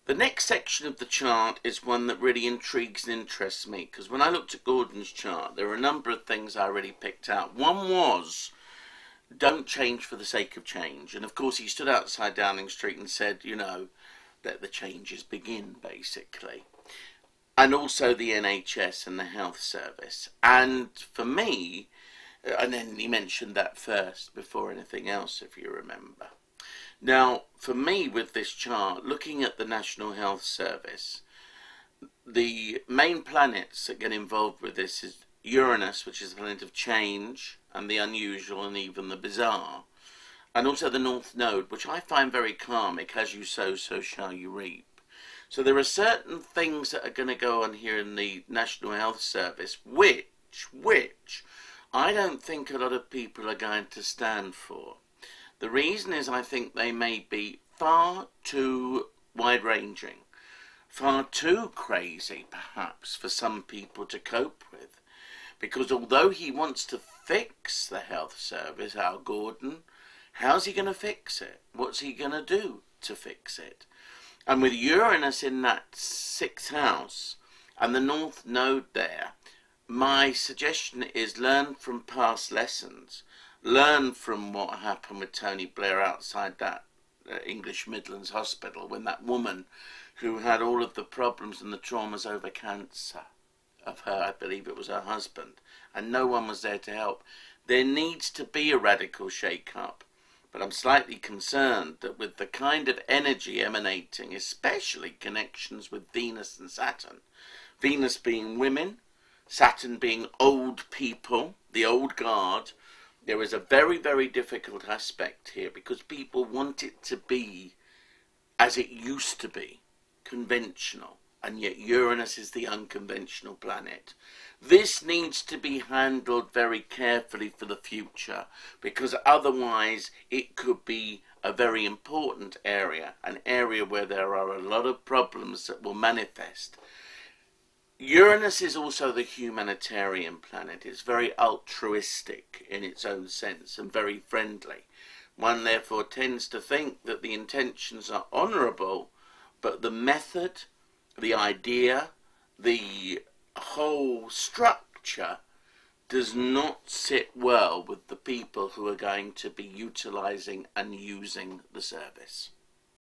The next section of the chart is one that really intrigues and interests me, because when I looked at Gordon's chart, there were a number of things I really picked out. One was, don't change for the sake of change. And of course he stood outside Downing Street and said, you know, let the changes begin, basically. And also the NHS and the health service. And for me, and then he mentioned that first before anything else, if you remember. Now, for me with this chart, looking at the National Health Service, the main planets that get involved with this is Uranus, which is the planet of change and the unusual and even the bizarre, and also the North Node, which I find very karmic. As you sow, so shall you reap. So there are certain things that are going to go on here in the National Health Service, which I don't think a lot of people are going to stand for. The reason is I think they may be far too wide-ranging, far too crazy, perhaps, for some people to cope with. Because although he wants to fix the health service, our Gordon, how's he going to fix it? What's he going to do to fix it? And with Uranus in that 6th house and the North Node there, my suggestion is learn from past lessons. Learn from what happened with Tony Blair outside that English Midlands hospital, when that woman who had all of the problems and the traumas over cancer of her, I believe it was her husband, and no one was there to help. There needs to be a radical shake-up, but I'm slightly concerned that with the kind of energy emanating, especially connections with Venus and Saturn, Venus being women, Saturn being old people, the old guard, there is a very, very difficult aspect here because people want it to be as it used to be, conventional, and yet Uranus is the unconventional planet. This needs to be handled very carefully for the future, because otherwise it could be a very important area, an area where there are a lot of problems that will manifest. Uranus is also the humanitarian planet. It's very altruistic in its own sense and very friendly. One therefore tends to think that the intentions are honourable, but the method, the idea, the whole structure does not sit well with the people who are going to be utilising and using the service.